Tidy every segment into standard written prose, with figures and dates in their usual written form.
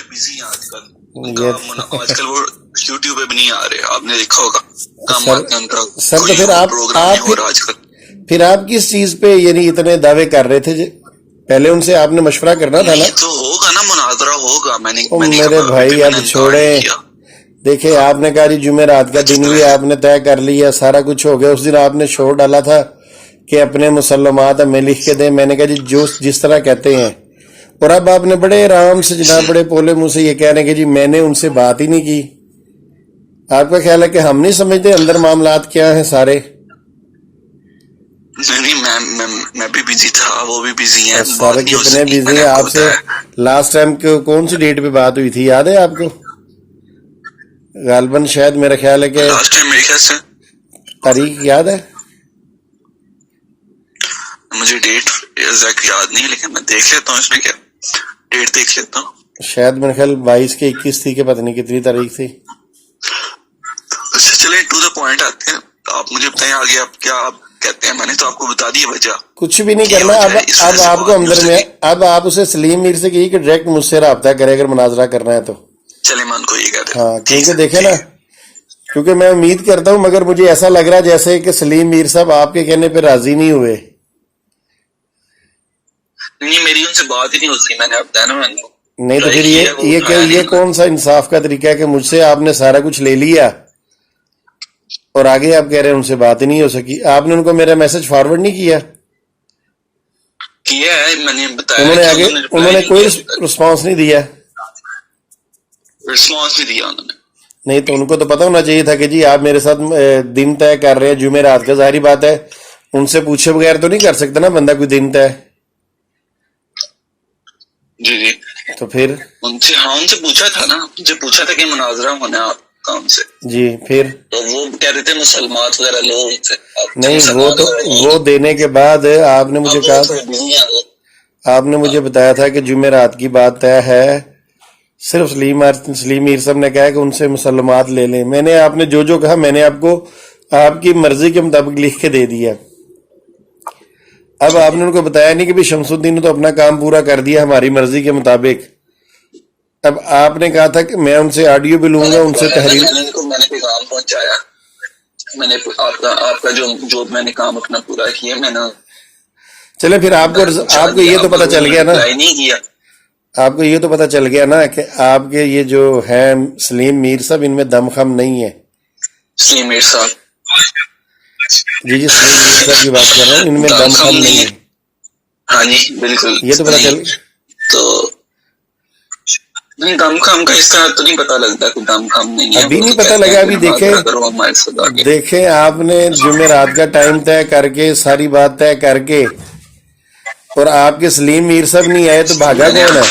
Busy ہیں آج کل. یہ آج کل وہ یوٹیوب پہ بھی نہیں آ رہے, آپ نے دیکھا ہوگا کم سر آتے ہیں ان کا. سر تو پھر پروگرام نہیں ہو رہا آج کل. پھر آپ کس چیز پہ یعنی اتنے دعوے کر رہے تھے؟ پہلے ان سے آپ نے مشورہ کرنا تھا نا. نہیں تو ہوگا نا, مناظرہ ہوگا. میں نے میرے بھائی اب چھوڑیں. دیکھیں آپ نے کہا جی جمعرات کا دن بھی آپ نے طے کر لیا, سارا کچھ ہو گیا. اس دن آپ نے چھوڑ ڈالا تھا کہ اپنے مسلمات ہمیں لکھ کے دیں. میں نے کہا جی جس طرح کہتے ہیں. اور اب آپ نے بڑے آرام سے جناب بڑے پولے منہ سے یہ کہہ رہے ہیں کہ جی میں نے ان سے بات ہی نہیں کی. آپ کا خیال ہے کہ ہم نہیں سمجھتے اندر معاملات کیا ہیں سارے؟ نہیں, میں بھی بزی تھا, وہ بھی بزی ہیں. سارے کتنے بزی ہیں. آپ سے لاسٹ ٹائم کون سی ڈیٹ پہ بات ہوئی تھی, یاد ہے آپ کو؟ غالباً شاید میرا خیال ہے کہ لاسٹ ٹائم میرے خیال سے تاریخ یاد ہے مجھے, ڈیٹ ایگزیکٹ یاد نہیں, لیکن میں دیکھ لیتا ہوں اس میں کیا ڈیٹ دیکھ لیتا ہوں. شاید میرے خیال 22 کے 21 تھی کہ پتہ نہیں کتنی تاریخ تھی. اچھا چلیں ٹو دا پوائنٹ آتے ہیں. آپ مجھے بتائیں آگے آپ کیا آپ کہتے ہیں. میں نے تو آپ کو بتا دی وجہ. کچھ بھی نہیں کرنا. اب آپ کو اندر میں اب آپ اسے سلیم میر سے کہیے کہ ڈائریکٹ مجھ سے رابطہ کرے اگر مناظرہ کرنا ہے تو. چلے میں ان کو یہ کہتے ہیں. ہاں کیونکہ دیکھیں نا, کیونکہ میں امید کرتا ہوں, مگر مجھے ایسا لگ رہا جیسے کہ سلیم میر صاحب آپ کے کہنے پہ راضی نہیں ہوئے. نہیں میری ان سے بات ہی نہیں ہوتی, میں نے آپ بتایا نا. میں نہیں تو پھر یہ کون سا انصاف کا طریقہ ہے کہ مجھ سے آپ نے سارا کچھ لے لیا اور آگے آپ کہہ رہے ہیں ان سے بات ہی نہیں ہو سکی. آپ نے ان کو میرا میسج فارورڈ نہیں کیا ہے, میں نے بتایا. انہوں نے کوئی رسپانس نہیں دیا. رسپانس نہیں دیا انہوں نے. نہیں تو ان کو تو پتا ہونا چاہیے تھا کہ جی آپ میرے ساتھ دن طے کر رہے ہیں جمعرات کا. ظاہری بات ہے ان سے پوچھے بغیر تو نہیں کر سکتا نا بندہ کوئی دن طے. جی تو پھر ان سے پوچھا تھا نا, مجھے پوچھا تھا کہ مناظرہ ہونا ہے آپ کا ان سے. جی پھر تو وہ کہہ رہے تھے مسلمات وغیرہ لوگ نہیں, وہ دینے کے بعد آپ نے مجھے کہا, آپ نے مجھے بتایا تھا کہ جمعرات کی بات طے ہے. صرف سلیم میر صاحب نے کہا کہ ان سے مسلمات لے لیں. میں نے آپ نے جو کہا میں نے آپ کو آپ کی مرضی کے مطابق لکھ کے دے دیا. اب آپ نے ان کو بتایا نہیں کہ بھی شمس الدین نے تو اپنا کام پورا کر دیا ہماری مرضی کے مطابق. اب آپ نے کہا تھا کہ میں ان سے آڈیو بھی لوں گا, ان سے تحریر. میں نے پیغام پہنچایا, میں نے آپ کا جو میں نے کام اپنا پورا کیا. میں نے چلے پھر آپ کو یہ تو پتا چل گیا نا, نہیں کیا. آپ کو یہ تو پتا چل گیا نا کہ آپ کے یہ جو ہیں سلیم میر صاحب ان میں دم خم نہیں ہے. سلیم میر صاحب جی سلیم میر صاحب کی بات کر رہا ہوں, ان میں دم خم نہیں ہے. ہاں جی بالکل, یہ تو پتا چل تو نہیں دم خم کا اس طرح تو نہیں پتا لگتا کہ دم خم نہیں ہے. ابھی نہیں پتا لگا. ابھی دیکھیں آپ نے جمعرات کا ٹائم طے کر کے ساری بات طے کر کے اور آپ کے سلیم میر صاحب نہیں آئے تو بھاگا کون ہے؟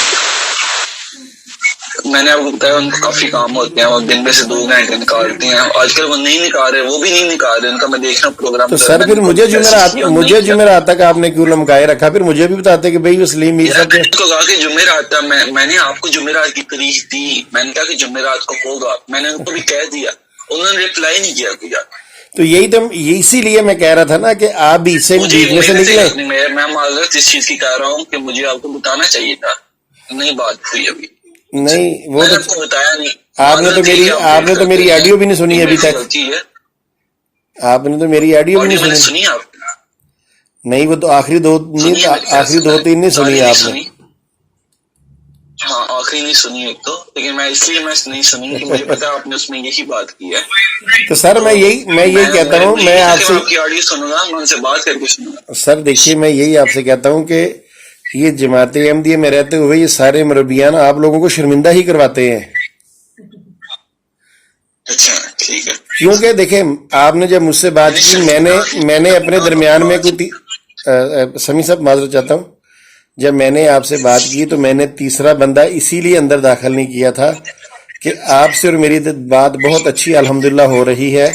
میں نے آپ کو بتایا ان کو کافی کام ہوتے ہیں, وہ دن میں سے 2 گھنٹے نکالتے ہیں. آج کل وہ نہیں نکال رہے, وہ بھی نہیں نکال رہے. ان کا میں دیکھ رہا ہوں پروگرام. تو سر پھر مجھے جمعرات تک آپ نے کیوں لمکائے رکھا؟ پھر مجھے بھی بتاتے کہ بھائی وہ سلیم میر صاحب کو کہا کہ جمعرات, میں نے آپ کو جمعرات کی تاریخ دی. میں نے کہا کہ جمعرات کو ہوگا, میں نے ان کو بھی کہہ دیا. انہوں نے ریپلائی نہیں کیا کوئی. تو اسی لیے میں کہہ رہا تھا نا کہ آپ بھی اس سے نکلے. میں معذرت اس چیز کی کہہ رہا ہوں کہ مجھے آپ کو بتانا چاہیے تھا. نہیں بات ہوئی ابھی. نہیں وہ تو آپ کو بتایا نہیں. آپ نے تو میری آڈیو بھی نہیں سنی ابھی تک. آپ نے تو میری آڈیو بھی نہیں سنی. آپ نہیں, وہ تو آخری 2-3 نہیں سنی آپ نے. ہاں آخری نہیں سنی ایک تو, لیکن میں اس لیے میں نہیں سنی کہ مجھے پتا آپ نے اس میں یہی بات کی ہے. تو سر میں یہی کہتا ہوں, میں آپ سے آپ کی آڈیو سنوں گا, میں ان سے بات کر کے سنوں گا. سر دیکھیے میں یہی آپ سے کہتا ہوں کہ یہ جماعت احمدیہ میں رہتے ہوئے یہ سارے مربیان آپ لوگوں کو شرمندہ ہی کرواتے ہیں. اچھا ٹھیک ہے. کیونکہ دیکھیں آپ نے جب مجھ سے بات کی, میں نے اپنے درمیان میں کوئی سمی صاحب معذرت چاہتا ہوں, جب میں نے آپ سے بات کی تو میں نے تیسرا بندہ اسی لیے اندر داخل نہیں کیا تھا کہ آپ سے اور میری بات بہت اچھی الحمدللہ ہو رہی ہے.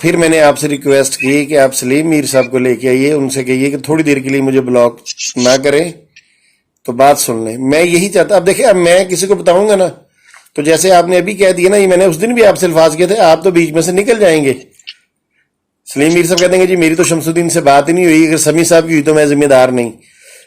پھر میں نے آپ سے ریکویسٹ کی کہ آپ سلیم میر صاحب کو لے کے آئیے, ان سے کہیے کہ تھوڑی دیر کے لیے مجھے بلاک نہ کریں تو بات سن لیں. میں یہی چاہتا. اب دیکھیں اب میں کسی کو بتاؤں گا نا تو جیسے آپ نے ابھی کہہ دیا نا, یہ میں نے اس دن بھی آپ سے الفاظ کیے تھے, آپ تو بیچ میں سے نکل جائیں گے. سلیم میر صاحب کہتے ہیں کہ جی میری تو شمس الدین سے بات ہی نہیں ہوئی, اگر سمی صاحب کی ہوئی تو میں ذمہ دار نہیں.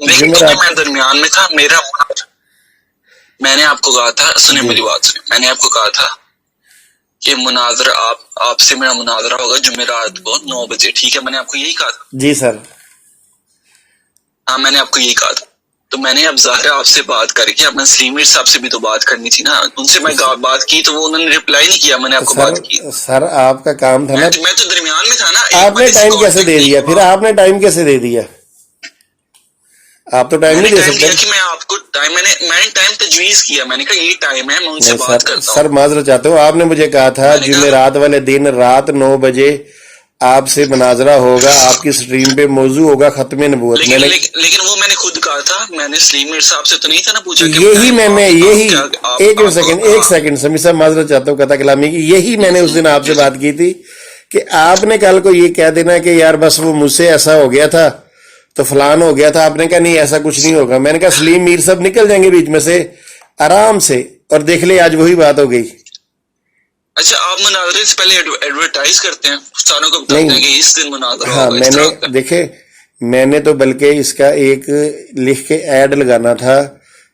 لیکن کیونکہ میں درمیان میں تھا، میں نے آپ کو کہا تھا، سنیں میری بات سنیں، میں نے آپ کو کہا تھا کہ مناظرہ آپ سے میرا مناظرہ ہوگا جمعرات کو 9 بجے، ٹھیک ہے؟ میں نے آپ کو یہی کہا تھا. جی سر. ہاں میں نے آپ کو یہی کہا تھا. تو میں نے اب ظاہر آپ سے بات کر کے اپنا سلیم میر صاحب سے بھی تو بات کرنی تھی نا، ان سے میں بات کی تو وہ انہوں نے ریپلائی نہیں کیا. میں نے آپ کو بات کی. سر آپ کا کام تھا نا، میں تو درمیان میں تھا نا. آپ نے ٹائم کیسے دے دیا؟ پھر آپ نے ٹائم کیسے دے دیا؟ آپ تو ٹائم نہیں دے سکتے. کہ میں آپ کو ٹائم میں نے ٹائم تجویز کیا، میں نے کہا یہی ٹائم ہے، میں ان سے بات کرتا ہوں. سر معذرت چاہتا ہوں، آپ نے مجھے کہا تھا جمعرات والے دن رات 9 بجے آپ سے مناظرہ ہوگا، آپ کی سٹریم پہ موضوع ہوگا ختم نبوت. لیکن وہ میں نے خود کہا تھا، میں نے سلیم میر صاحب سے تو نہیں تھا نا پوچھا. یہی میں نے ایک سیکنڈ سمی صاحب معذرت چاہتا ہوں قطع کلامی کی، یہی میں نے اس دن آپ سے بات کی تھی کہ آپ نے کل کو یہ کہہ دینا کہ یار بس وہ مجھ سے ایسا ہو گیا تھا تو فلان ہو گیا تھا. آپ نے کہا نہیں ایسا کچھ نہیں ہوگا. میں نے کہا سلیم میر صاحب نکل جائیں گے بیچ میں سے آرام سے، اور دیکھ لے آج وہی بات ہو گئی. اچھا آپ مناظرے سے پہلے ایڈورٹائز کرتے ہیں، ساروں کو بتاتے ہیں کہ اس دن مناظرہ ہوگا. ہاں میں نے دیکھے، میں نے تو بلکہ اس کا ایک لکھ کے ایڈ لگانا تھا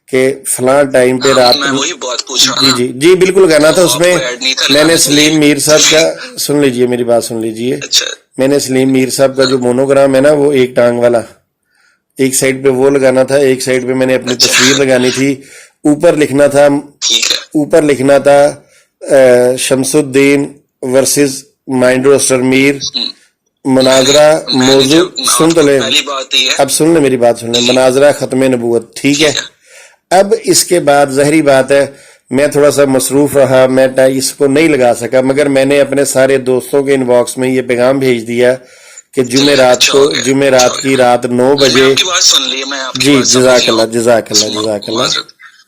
کہ فلاں ٹائم پہ رات. میں وہی بات پوچھ رہا ہوں. جی بالکل لگانا تھا. اس میں نے سلیم میر صاحب کا، سن لیجئے میری بات سن لیجئے. میں نے سلیم میر صاحب کا جو مونوگرام ہے نا، وہ ایک ٹانگ والا، ایک سائڈ پہ وہ لگانا تھا، ایک سائڈ پہ میں نے اپنی تصویر لگانی تھی. اوپر لکھنا تھا شمس الدین ورسز مائنڈ روسٹر میر مناظرہ موضوع. سن تو لے، اب سن لے میری بات، سن لے. مناظرہ ختم نبوت، ٹھیک ہے؟ اب اس کے بعد ظاہری بات ہے میں تھوڑا سا مصروف رہا، میں اس کو نہیں لگا سکا، مگر میں نے اپنے سارے دوستوں کے ان باکس میں یہ پیغام بھیج دیا کہ جمعرات کی رات 9 بجے. جی جزاک اللہ.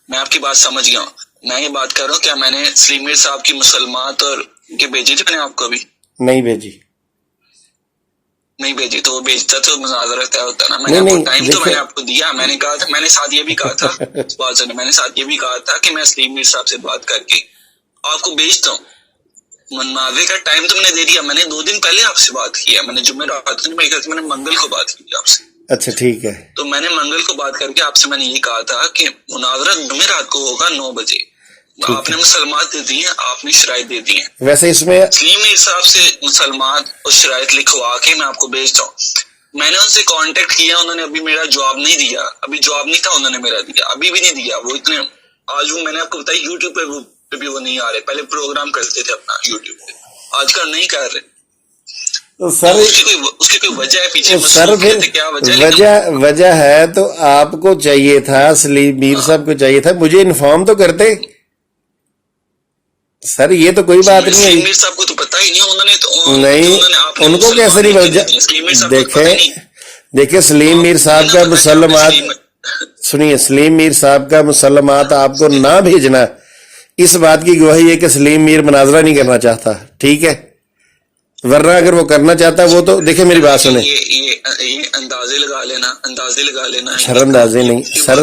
میں آپ کی بات سمجھ گیا ہوں. میں یہ بات کر رہا ہوں، کیا میں نے سلیم میر صاحب کی مسلمات اور کے بھیجی تھی؟ میں نے آپ کو ابھی نہیں بھیجی، تو وہ بھیجتا تو مناظرہ طے ہوتا نا. میں نے آپ کو ٹائم تو میں نے آپ کو دیا. میں نے کہا تھا، میں نے ساتھ یہ بھی کہا تھا میں نے ساتھ یہ بھی کہا تھا کہ میں سلیم میر صاحب سے بات کر کے آپ کو بھیجتا ہوں. مناظرے کا ٹائم تو میں نے دے دیا. میں نے 2 دن پہلے آپ سے بات کی ہے. میں نے جمعرات میں نے منگل کو بات کی آپ سے. اچھا ٹھیک ہے. تو میں نے منگل کو بات کر کے آپ سے میں نے یہ کہا تھا کہ مناظرہ جمعرات کو ہوگا 9 بجے. آپ نے مسلمات دے دی ہیں، آپ نے شرائط دے دی ہیں. ویسے اس میں سلیم میر صاحب سے مسلمات اور شرائط لکھوا کے میں آپ کو بھیجتا ہوں. میں نے ان سے کانٹیکٹ کیا، انہوں نے ابھی میرا جواب نہیں دیا. ابھی جواب نہیں تھا انہوں نے میرا دیا، ابھی بھی نہیں دیا. وہ اتنے آج وہ میں نے آپ کو بتایا یوٹیوب پہ بھی وہ نہیں آ رہے. پہلے پروگرام کرتے تھے اپنا یوٹیوب پہ، آج کل نہیں کر رہے. سر اس کی کوئی وجہ ہے پیچھے؟ سر پھر وجہ ہے تو آپ کو چاہیے تھا، سلیم میر صاحب کو چاہیے تھا مجھے انفارم تو کرتے. سر یہ تو کوئی بات نہیں ہے. سلیم میر صاحب کو تو پتہ ہی نہیں، انہوں نے تو نہیں، ان کو کیسے نہیں. دیکھیں سلیم میر صاحب کا مسلمات، سنیے، سلیم میر صاحب کا مسلمات آپ کو نہ بھیجنا اس بات کی گواہی ہے کہ سلیم میر مناظرہ نہیں کرنا چاہتا، ٹھیک ہے؟ ورنہ اگر وہ کرنا چاہتا وہ تو دیکھیں میری بات سنیں. یہ اندازے لگا لینا سر اندازے نہیں سر،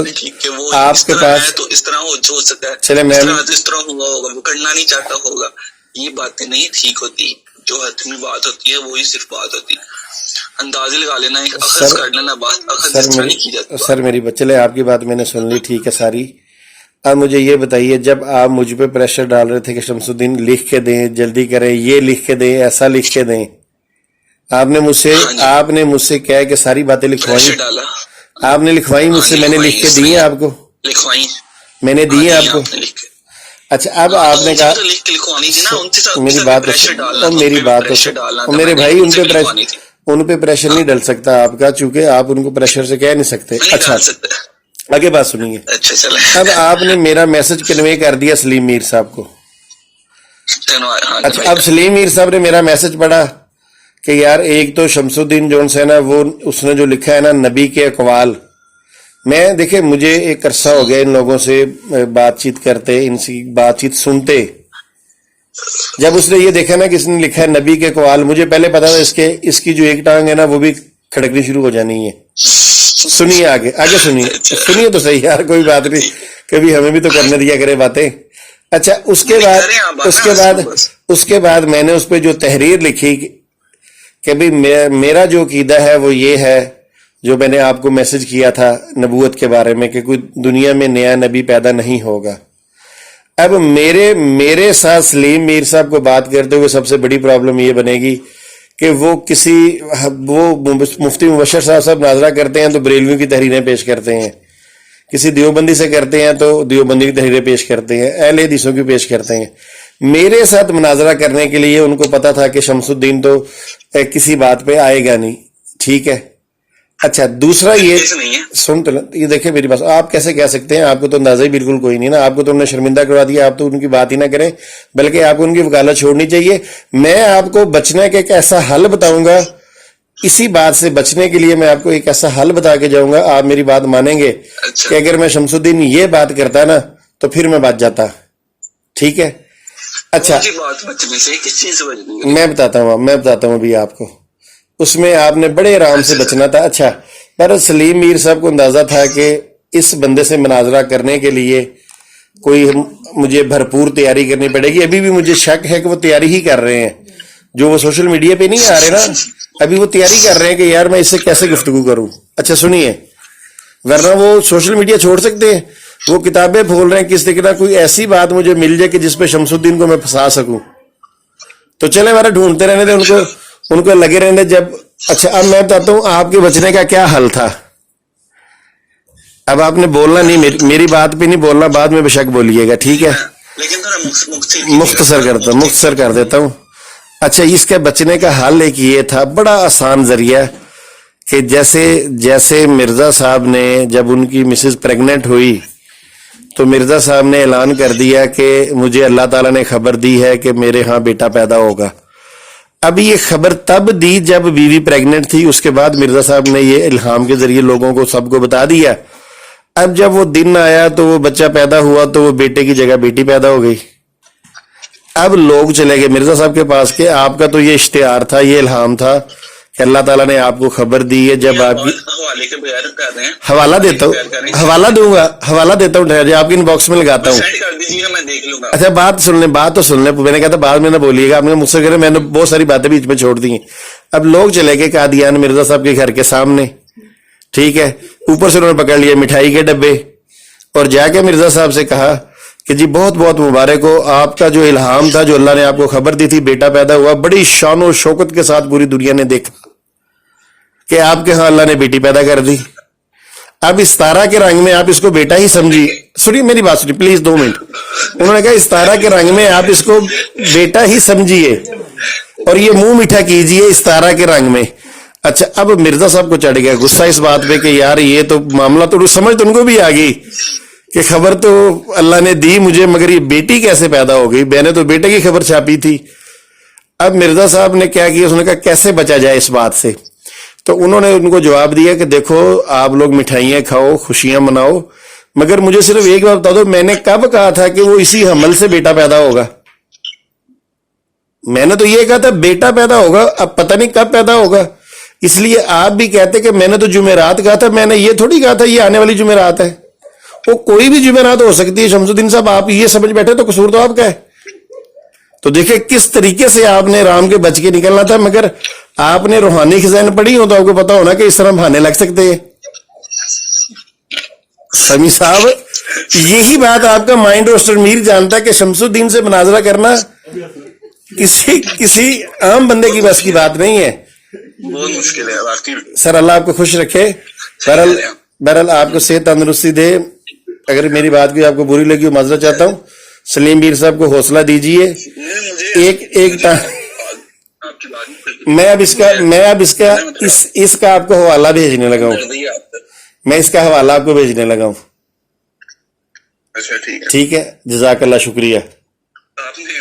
آپ کے پاس تو اس طرح ہو سکتا ہے، چلے میں اس طرح ہوا ہوگا، وہ کرنا نہیں چاہتا ہوگا. یہ باتیں نہیں ٹھیک ہوتی. جو حتمی بات ہوتی ہے وہی صرف بات ہوتی ہے. اندازے لگا لینا، ایک اخذ کر لینا، بات اخذ اس طرح نہیں کی جاتی. سر میری چلے آپ کی بات میں نے سن لی، ٹھیک ہے ساری. اب مجھے یہ بتائیے، جب آپ مجھ پہ پریشر ڈال رہے تھے کہ شمس الدین لکھ کے دیں، جلدی کریں، یہ لکھ کے دیں، ایسا لکھ کے دیں، آپ نے مجھ سے کہا کہ ساری باتیں لکھوائی، آپ نے لکھوائی مجھ سے، میں نے لکھ کے دی ہیں آپ کو، میں نے دی ہیں آپ کو. اچھا اب آپ نے کہا میری بات اور میرے بھائی ان پہ پریشر نہیں ڈل سکتا آپ کا، چونکہ آپ ان کو پریشر سے کہہ نہیں سکتے. اچھا آگے بات سنیے. اب آپ نے میرا میسج کنوے کر دیا سلیم میر صاحب کو. اچھا اب سلیم میر صاحب نے میرا میسج پڑھا کہ یار ایک تو شمس الدین جونس ہے نا، وہ اس نے جو لکھا ہے نا نبی کے اقوال. میں دیکھیں مجھے ایک عرصہ ہو گیا ان لوگوں سے بات چیت کرتے، ان کی بات چیت سنتے. جب اس نے یہ دیکھا نا کہ اس نے لکھا ہے نبی کے اقوال، مجھے پہلے پتا تھا اس کی جو ایک ٹانگ ہے نا وہ بھی کھڑکنی شروع ہو جانی ہے. سنیے آگے سنیے تو صحیح یار، کوئی بات نہیں، کبھی ہمیں بھی تو کرنے دیا کرے باتیں. اچھا اس کے بعد میں نے اس پہ جو تحریر لکھی کہ بھی میرا جو عقیدہ ہے وہ یہ ہے، جو میں نے آپ کو میسج کیا تھا نبوت کے بارے میں کہ کوئی دنیا میں نیا نبی پیدا نہیں ہوگا. اب میرے ساتھ سلیم میر صاحب کو بات کرتے ہوئے سب سے بڑی پرابلم یہ بنے گی کہ وہ مفتی مبشر صاحب مناظرہ کرتے ہیں تو بریلویوں کی تحریریں پیش کرتے ہیں, کسی دیوبندی سے کرتے ہیں تو دیوبندی کی تحریریں پیش کرتے ہیں, اہل حدیثوں کی پیش کرتے ہیں. میرے ساتھ مناظرہ کرنے کے لیے ان کو پتا تھا کہ شمس الدین تو کسی بات پہ آئے گا نہیں. ٹھیک ہے. اچھا دوسرا یہ سن تو یہ دیکھیں میری بات, آپ کیسے کہہ سکتے ہیں, آپ کو تو اندازہ ہی بالکل کوئی نہیں نا, آپ کو تو انہوں نے شرمندہ کروا دیا, آپ تو ان کی بات ہی نہ کریں بلکہ آپ کو ان کی وکالت چھوڑنی چاہیے. میں آپ کو بچنے کا ایک ایسا حل بتاؤں گا, اسی بات سے بچنے کے لیے میں آپ کو ایک ایسا حل بتا کے جاؤں گا, آپ میری بات مانیں گے کہ اگر میں شمس الدین یہ بات کرتا نا تو پھر میں بچ جاتا. ٹھیک ہے. اچھا میں بتاتا ہوں ابھی آپ کو, اس میں آپ نے بڑے آرام سے بچنا تھا. اچھا پر سلیم میر صاحب کو اندازہ تھا کہ اس بندے سے مناظرہ کرنے کے لیے کوئی مجھے بھرپور تیاری کرنی پڑے گی. ابھی بھی مجھے شک ہے کہ وہ تیاری ہی کر رہے ہیں, جو وہ سوشل میڈیا پہ نہیں آ رہے نا, ابھی وہ تیاری کر رہے ہیں کہ یار میں اس سے کیسے گفتگو کروں. اچھا سنیے, ورنہ وہ سوشل میڈیا چھوڑ سکتے ہیں, وہ کتابیں پھول رہے ہیں کس طرح کوئی ایسی بات مجھے مل جائے کہ جس پہ شمس الدین کو میں پھنسا سکوں. تو چلے میرا ڈھونڈتے رہنے دے ان کو لگے رہنے جب. اچھا اب میں بتاتا ہوں آپ کے بچنے کا کیا حل تھا. اب آپ نے بولنا نہیں, میری بات پہ نہیں بولنا, بعد میں بے شک بولیے گا. ٹھیک ہے. مختصر کر دیتا ہوں. اچھا اس کے بچنے کا حل ایک یہ تھا, بڑا آسان ذریعہ, کہ جیسے مرزا صاحب نے جب ان کی مسز پریگننٹ ہوئی تو مرزا صاحب نے اعلان کر دیا کہ مجھے اللہ تعالیٰ نے خبر دی ہے کہ میرے ہاں بیٹا پیدا ہوگا. اب یہ خبر تب دی جب بیوی پریگننٹ تھی, اس کے بعد مرزا صاحب نے یہ الہام کے ذریعے لوگوں کو سب کو بتا دیا. اب جب وہ دن آیا تو وہ بچہ پیدا ہوا تو وہ بیٹے کی جگہ بیٹی پیدا ہو گئی. اب لوگ چلے گئے مرزا صاحب کے پاس کہ آپ کا تو یہ اشتہار تھا, یہ الہام تھا کہ اللہ تعالیٰ نے آپ کو خبر دی ہے. جب آپ کی حوالہ دیتا ہوں ٹھہر آپ کی ان باکس میں لگاتا ہوں. اچھا بات تو سن لیں, میں نے کہا تھا بعد میں نہ بولیے گا, آپ نے مجھ سے کہا میں نے بہت ساری باتیں بیچ میں چھوڑ دی ہیں. اب لوگ چلے گئے قادیان مرزا صاحب کے گھر کے سامنے. ٹھیک ہے. اوپر سے انہوں نے پکڑ لیا مٹھائی کے ڈبے اور جا کے مرزا صاحب سے کہا کہ جی بہت بہت مبارک ہو, آپ کا جو الہام تھا, جو اللہ نے آپ کو خبر دی تھی, بیٹا پیدا ہوا. بڑی شان و شوکت کے ساتھ پوری دنیا نے دیکھا کہ آپ کے ہاں اللہ نے بیٹی پیدا کر دی. اب استارہ کے رنگ میں آپ اس کو بیٹا ہی سمجھیے. سنیے میری بات سنیے پلیز 2 منٹ. انہوں نے کہا استارہ کے رنگ میں آپ اس کو بیٹا ہی سمجھیے اور یہ منہ میٹھا کیجئے استارہ کے رنگ میں. اچھا اب مرزا صاحب کو چڑھ گیا غصہ اس بات پہ کہ یار یہ تو معاملہ تو سمجھ تو ان کو بھی آ گئی کہ خبر تو اللہ نے دی مجھے, مگر یہ بیٹی کیسے پیدا ہو گئی, میں نے تو بیٹے کی خبر چھاپی تھی. اب مرزا صاحب نے کیا کیا, اس نے کہا کیسے بچا جائے اس بات سے. تو انہوں نے ان کو جواب دیا کہ دیکھو آپ لوگ مٹھائیاں کھاؤ, خوشیاں مناؤ, مگر مجھے صرف ایک بات بتا دو, میں نے کب کہا تھا کہ وہ اسی حمل سے بیٹا پیدا ہوگا. میں نے تو یہ کہا تھا بیٹا پیدا ہوگا, اب پتہ نہیں کب پیدا ہوگا. اس لیے آپ بھی کہتے کہ میں نے تو جمعرات کہا تھا, میں نے یہ تھوڑی کہا تھا یہ آنے والی جمعرات ہے. وہ کوئی بھی جمعرات ہو سکتی ہے. شمس الدین صاحب آپ یہ سمجھ بیٹھے تو قصور تو آپ کا ہے. تو دیکھیں کس طریقے سے آپ نے رام کے بچ کے نکلنا تھا, مگر آپ نے روحانی خزائن پڑھی ہو تو آپ کو پتا ہونا کہ اس طرح بہانے لگ سکتے ہیں. سمی صاحب یہی بات آپ کا مائنڈ روسٹر میر جانتا ہے کہ شمس الدین سے مناظرہ کرنا کسی عام بندے کی بس کی بات نہیں ہے. بہت مشکل ہے. سر اللہ آپ کو خوش رکھے. بہرحال آپ کو صحت تندرستی دے. اگر میری بات کوئی آپ کو بری لگی ہو معذرت چاہتا ہوں. سلیم میر صاحب کو حوصلہ دیجئے. میں اب اس کا آپ کو حوالہ بھیجنے لگا ہوں. میں اس کا حوالہ آپ کو بھیجنے لگا ہوں. اچھا ٹھیک ہے. ٹھیک ہے. جزاک اللہ, شکریہ. آپ نے